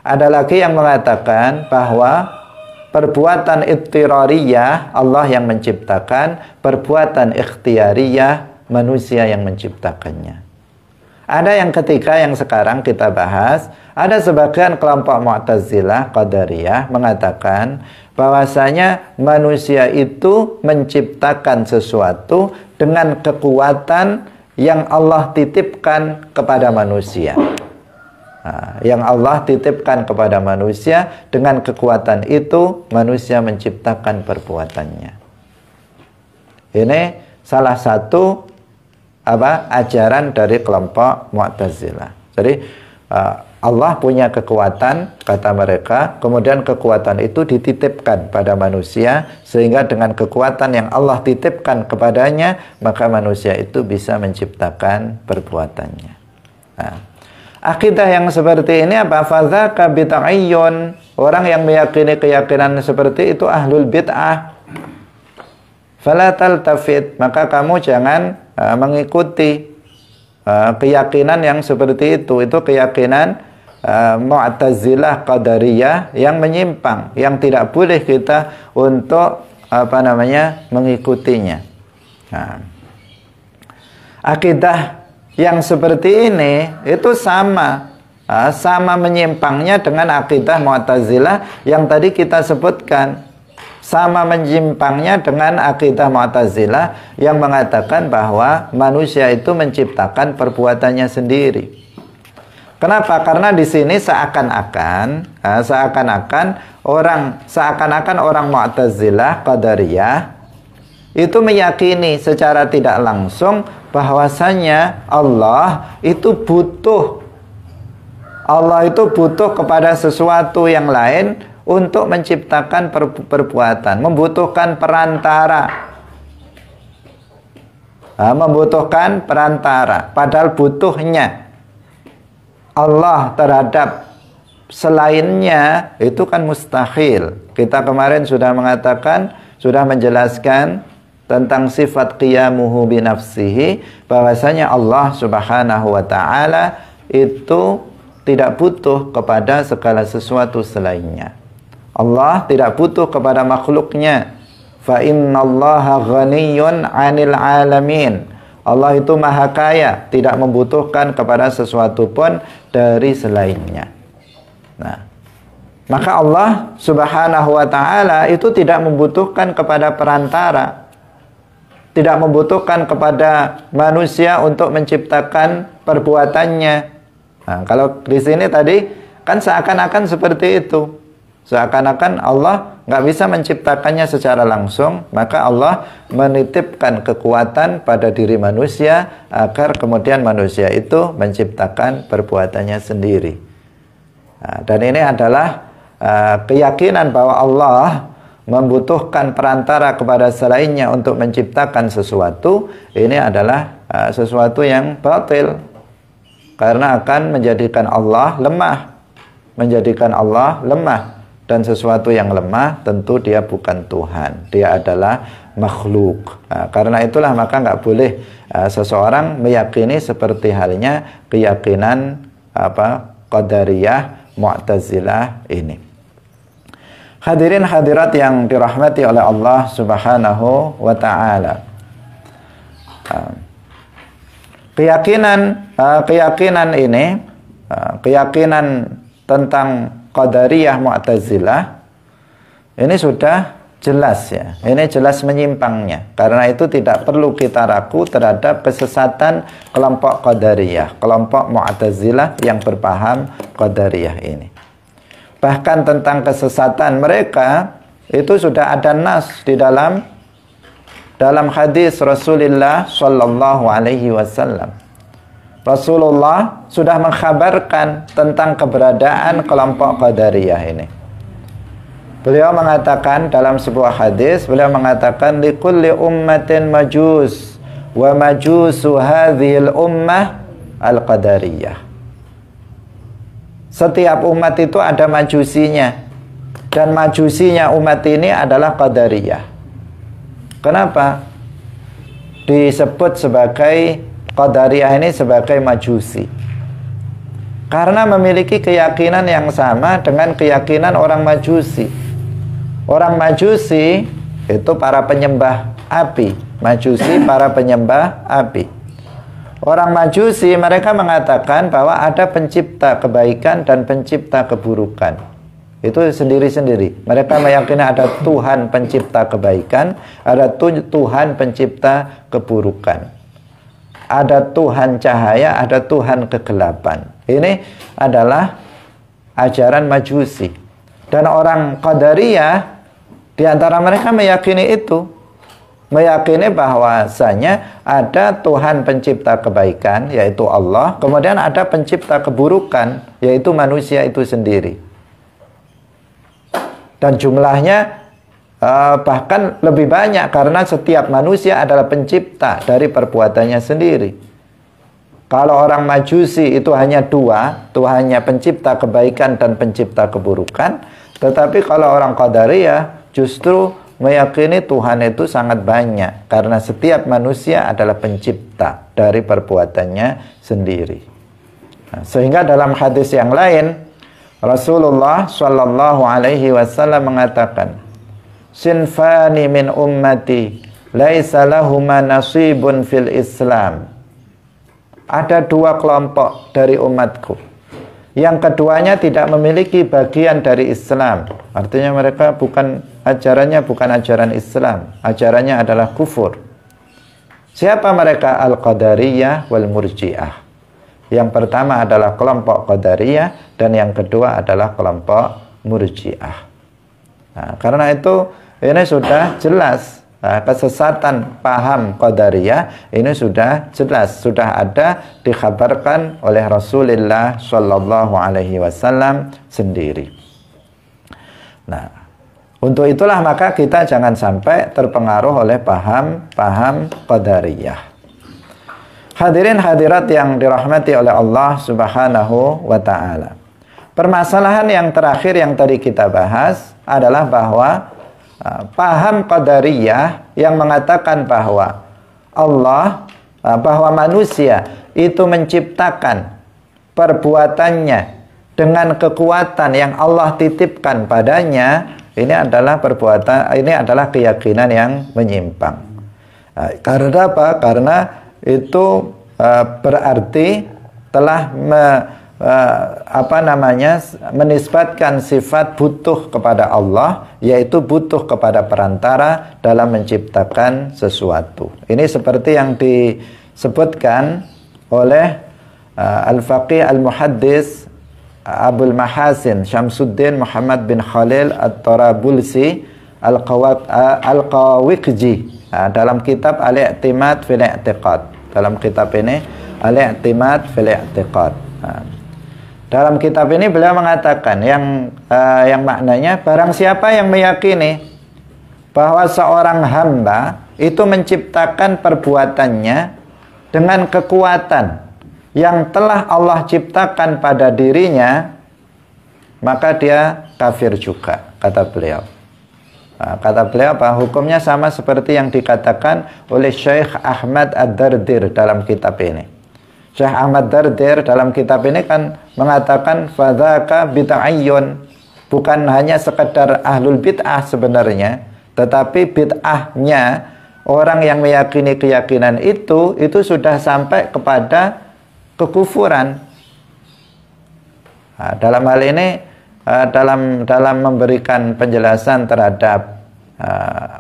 Ada lagi yang mengatakan bahwa perbuatan ittirariyah Allah yang menciptakan, perbuatan ikhtiariyah manusia yang menciptakannya. Ada yang ketiga yang sekarang kita bahas. Ada sebagian kelompok Mu'tazilah Qadariyah mengatakan bahwasanya manusia itu menciptakan sesuatu dengan kekuatan yang Allah titipkan kepada manusia. Yang Allah titipkan kepada manusia, dengan kekuatan itu manusia menciptakan perbuatannya. Ini salah satu ajaran dari kelompok Mu'tazilah. Jadi Allah punya kekuatan, kata mereka, kemudian kekuatan itu dititipkan pada manusia, sehingga dengan kekuatan yang Allah titipkan kepadanya, maka manusia itu bisa menciptakan perbuatannya. Nah, akidah yang seperti ini apa? Fadzaka bid'ayyun. Orang yang meyakini keyakinan seperti itu ahlul bid'ah. Fala taltafit, maka kamu jangan mengikuti keyakinan yang seperti itu. Itu keyakinan Mu'tazilah Qadariyah yang menyimpang, yang tidak boleh kita untuk mengikutinya. Nah, akidah yang seperti ini itu sama menyimpangnya dengan akidah Mu'tazilah yang tadi kita sebutkan. Sama menyimpangnya dengan akidah Mu'tazilah yang mengatakan bahwa manusia itu menciptakan perbuatannya sendiri. Kenapa? Karena di sini seakan-akan orang Mu'tazilah Qadariyah itu meyakini secara tidak langsung bahwasanya Allah itu butuh kepada sesuatu yang lain untuk menciptakan perbuatan, membutuhkan perantara. Padahal butuhnya Allah terhadap selainnya itu kan mustahil. Kita kemarin sudah menjelaskan tentang sifat qiyamuhu binafsihi, bahwasanya Allah Subhanahu wa ta'ala itu tidak butuh kepada segala sesuatu selainnya. Allah tidak butuh kepada makhluknya. Fa innallaha ghaniyyun 'anil 'alamin. Allah itu maha kaya, tidak membutuhkan kepada sesuatu pun dari selainnya. Nah, maka Allah Subhanahu wa ta'ala itu tidak membutuhkan kepada perantara, tidak membutuhkan kepada manusia untuk menciptakan perbuatannya. Nah, kalau di sini tadi kan seakan-akan seperti itu. Seakan-akan Allah nggak bisa menciptakannya secara langsung, maka Allah menitipkan kekuatan pada diri manusia agar kemudian manusia itu menciptakan perbuatannya sendiri. Nah, dan ini adalah keyakinan bahwa Allah membutuhkan perantara kepada selainnya untuk menciptakan sesuatu. Ini adalah sesuatu yang batil, karena akan menjadikan Allah lemah. Dan sesuatu yang lemah tentu dia bukan Tuhan, dia adalah makhluk. Nah, karena itulah maka nggak boleh seseorang meyakini seperti halnya keyakinan Qadariyah Mu'tazilah ini. Hadirin hadirat yang dirahmati oleh Allah Subhanahu wa ta'ala. Keyakinan ini, keyakinan tentang Qadariyah Mu'tazilah ini sudah jelas ya. Ini jelas menyimpangnya. Karena itu tidak perlu kita ragu terhadap kesesatan kelompok Qadariyah, kelompok Mu'tazilah yang berpaham Qadariyah ini. Bahkan tentang kesesatan mereka itu sudah ada nas di dalam hadis Rasulullah sallallahu alaihi wasallam. Rasulullah sudah mengkhabarkan tentang keberadaan kelompok Qadariyah ini. Beliau mengatakan dalam sebuah hadis, beliau mengatakan likulli ummatin majus wa majusu hadhil ummah al-qadariyah. Setiap umat itu ada majusinya, dan majusinya umat ini adalah Qadariyah. Kenapa disebut sebagai Qadariyah ini sebagai majusi? Karena memiliki keyakinan yang sama dengan keyakinan orang majusi. Orang majusi itu para penyembah api. Majusi para penyembah api. Orang majusi mereka mengatakan bahwa ada pencipta kebaikan dan pencipta keburukan. Itu sendiri-sendiri. Mereka meyakini ada Tuhan pencipta kebaikan, ada Tuhan pencipta keburukan. Ada Tuhan cahaya, ada Tuhan kegelapan. Ini adalah ajaran majusi. Dan orang Qadariyah di antara mereka meyakini itu. meyakini bahwasanya ada Tuhan pencipta kebaikan, yaitu Allah, kemudian ada pencipta keburukan, yaitu manusia itu sendiri. Dan jumlahnya bahkan lebih banyak, karena setiap manusia adalah pencipta dari perbuatannya sendiri. Kalau orang Majusi itu hanya dua, Tuhannya pencipta kebaikan dan pencipta keburukan. Tetapi kalau orang Qadariyah justru meyakini Tuhan itu sangat banyak, karena setiap manusia adalah pencipta dari perbuatannya sendiri. Nah, sehingga dalam hadis yang lain Rasulullah Shallallahu Alaihi Wasallam mengatakan, sinfani min ummati laisa lahuma nasibun fil Islam. Ada dua kelompok dari umatku, yang keduanya tidak memiliki bagian dari Islam. Artinya mereka ajarannya bukan ajaran Islam, ajarannya adalah kufur. Siapa mereka? Al-Qadariyah wal Murji'ah. Yang pertama adalah kelompok Qadariyah, dan yang kedua adalah kelompok Murji'ah. Nah, karena itu ini sudah jelas. Kesesatan paham Qadariyah ini sudah jelas, sudah ada dikhabarkan oleh Rasulullah Shallallahu Alaihi Wasallam sendiri. Nah, untuk itulah maka kita jangan sampai terpengaruh oleh paham Qadariyah. Hadirin hadirat yang dirahmati oleh Allah Subhanahu wa Ta'ala. Permasalahan yang terakhir yang tadi kita bahas adalah bahwa paham Qadariyah yang mengatakan bahwa bahwa manusia itu menciptakan perbuatannya dengan kekuatan yang Allah titipkan padanya, ini adalah keyakinan yang menyimpang. Karena apa? Karena itu berarti telah menisbatkan sifat butuh kepada Allah, yaitu butuh kepada perantara dalam menciptakan sesuatu. Ini seperti yang disebutkan oleh Al-Faqih Al-Muhaddis Abul Mahasin Syamsuddin Muhammad bin Khalil At-Tarabulsi Al-Qawiqji dalam kitab Al-I'timad fil I'tiqad. Dalam kitab ini Al-I'timad fil I'tiqad. Dalam kitab ini beliau mengatakan yang maknanya, barang siapa yang meyakini bahwa seorang hamba itu menciptakan perbuatannya dengan kekuatan yang telah Allah ciptakan pada dirinya, maka dia kafir juga, kata beliau. Kata beliau apa? Hukumnya sama seperti yang dikatakan oleh Syekh Ahmad Ad-Dardir dalam kitab ini. Syekh Ahmad Dardir dalam kitab ini kan mengatakan fadzaka bid'ayyun, bukan hanya sekedar ahlul bid'ah sebenarnya, tetapi bid'ahnya orang yang meyakini keyakinan itu sudah sampai kepada kekufuran. Nah, dalam hal ini dalam memberikan penjelasan terhadap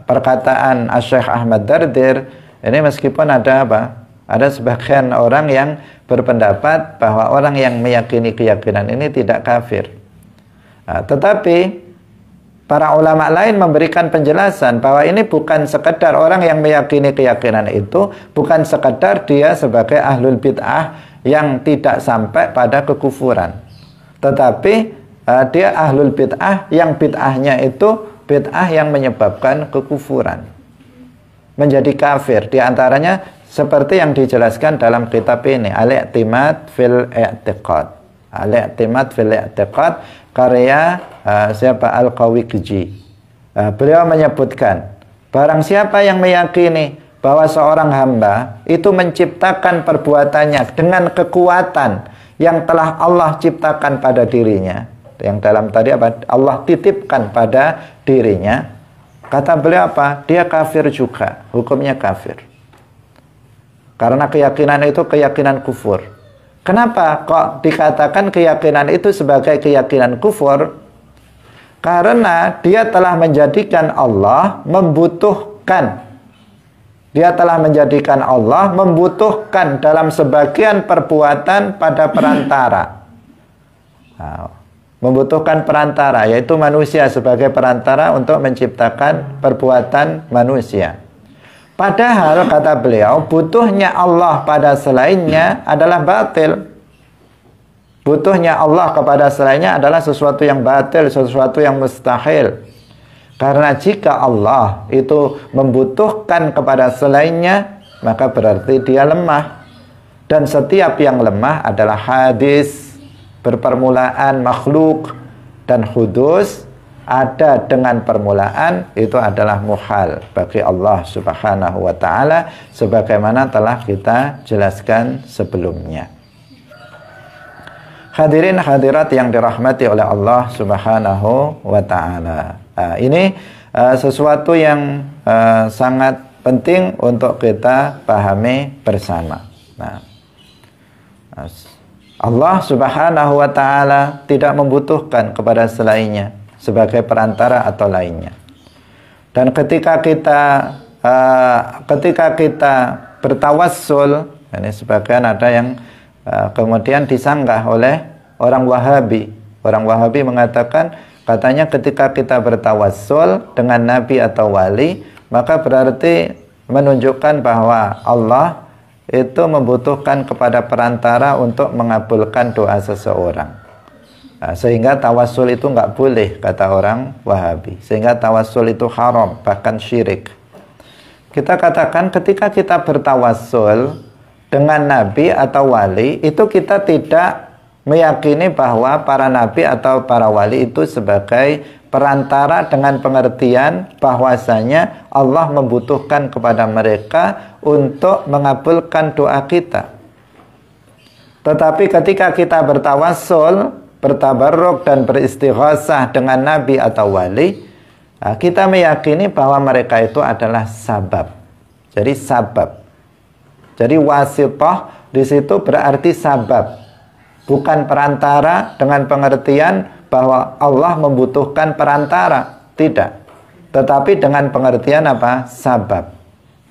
perkataan Syekh Ahmad Dardir ini, meskipun ada sebagian orang yang berpendapat bahwa orang yang meyakini keyakinan ini tidak kafir. Tetapi para ulama lain memberikan penjelasan bahwa ini bukan sekedar orang yang meyakini keyakinan itu, bukan sekedar dia sebagai ahlul bid'ah yang tidak sampai pada kekufuran. Tetapi dia ahlul bid'ah yang bid'ahnya itu bid'ah yang menyebabkan kekufuran, menjadi kafir. Di antaranya seperti yang dijelaskan dalam kitab ini, Al-I'timad fil I'tiqad. Al-I'timad fil I'tiqad karya siapa? Al-Qawiqji. Beliau menyebutkan, barang siapa yang meyakini bahwa seorang hamba itu menciptakan perbuatannya dengan kekuatan yang telah Allah ciptakan pada dirinya, yang dalam tadi Allah titipkan pada dirinya, kata beliau dia kafir juga, hukumnya kafir. Karena keyakinan itu keyakinan kufur. Kenapa kok dikatakan keyakinan itu sebagai keyakinan kufur? Karena dia telah menjadikan Allah membutuhkan. Dia telah menjadikan Allah membutuhkan dalam sebagian perbuatan pada perantara. Membutuhkan perantara, yaitu manusia sebagai perantara untuk menciptakan perbuatan manusia. Padahal kata beliau, butuhnya Allah pada selainnya adalah batil. Butuhnya Allah kepada selainnya adalah sesuatu yang batil, sesuatu yang mustahil. Karena jika Allah itu membutuhkan kepada selainnya, maka berarti dia lemah. Dan setiap yang lemah adalah hadis, berpermulaan makhluk, dan hudus ada dengan permulaan, itu adalah muhal bagi Allah subhanahu wa ta'ala, sebagaimana telah kita jelaskan sebelumnya. Hadirin hadirat yang dirahmati oleh Allah subhanahu wa ta'ala, ini sesuatu yang sangat penting untuk kita pahami bersama. Allah subhanahu wa ta'ala tidak membutuhkan kepada selainnya sebagai perantara atau lainnya. Dan ketika kita bertawassul, ini sebagian ada yang kemudian disanggah oleh orang Wahabi. Orang Wahabi mengatakan, katanya ketika kita bertawassul dengan nabi atau wali, maka berarti menunjukkan bahwa Allah itu membutuhkan kepada perantara untuk mengabulkan doa seseorang. Sehingga tawassul itu nggak boleh, kata orang Wahabi. Sehingga tawassul itu haram, bahkan syirik. Kita katakan ketika kita bertawassul dengan nabi atau wali, itu kita tidak meyakini bahwa para nabi atau para wali itu sebagai perantara dengan pengertian bahwasanya Allah membutuhkan kepada mereka untuk mengabulkan doa kita. Tetapi ketika kita bertawassul, bertabarruk dan beristighosah dengan nabi atau wali, kita meyakini bahwa mereka itu adalah sabab. Jadi sabab. Jadi wasithah di situ berarti sabab, bukan perantara dengan pengertian bahwa Allah membutuhkan perantara, tidak. Tetapi dengan pengertian apa? Sabab.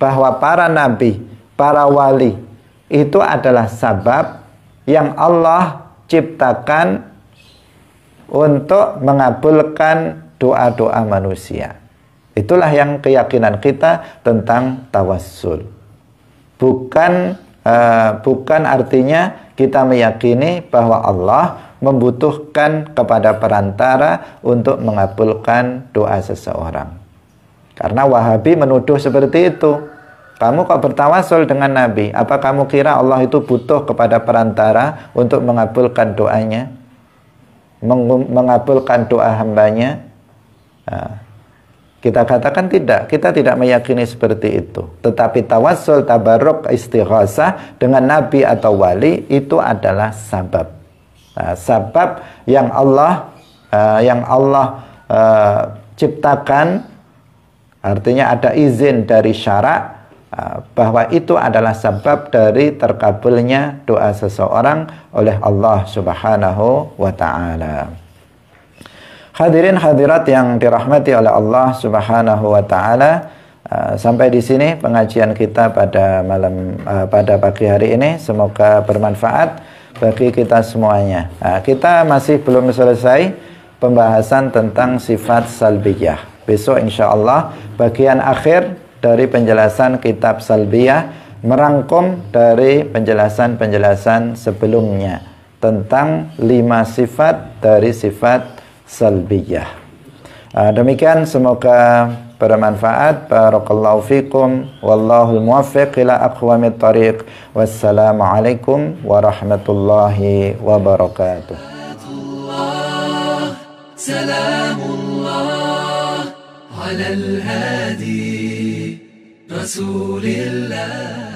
Bahwa para nabi, para wali itu adalah sabab yang Allah ciptakan untuk mengabulkan doa-doa manusia. Itulah yang keyakinan kita tentang tawassul. Bukan artinya kita meyakini bahwa Allah membutuhkan kepada perantara untuk mengabulkan doa seseorang. Karena Wahabi menuduh seperti itu. Kamu kok bertawassul dengan Nabi? Apa kamu kira Allah itu butuh kepada perantara untuk mengabulkan doanya? Mengabulkan doa hambanya? Kita katakan tidak, kita tidak meyakini seperti itu. Tetapi tawassul, tabarruk, istighosah dengan nabi atau wali itu adalah sabab. Sabab yang Allah ciptakan, artinya ada izin dari syarak bahwa itu adalah sebab dari terkabulnya doa seseorang oleh Allah Subhanahu wa ta'ala. Hadirin hadirat yang dirahmati oleh Allah Subhanahu wa ta'ala, sampai di sini pengajian kita pada pagi hari ini. Semoga bermanfaat bagi kita semuanya. Kita masih belum selesai pembahasan tentang sifat salbiyah. Besok insyaallah bagian akhir dari penjelasan kitab Salbiyah merangkum dari penjelasan-penjelasan sebelumnya tentang 5 sifat dari sifat Salbiyah. Demikian, semoga bermanfaat. Barakallahu fikum, wallahul muwaffiq ila aqwamit thariq. Wassalamualaikum warahmatullahi wabarakatuh. Salamullah ala al-hadi Rasulillah.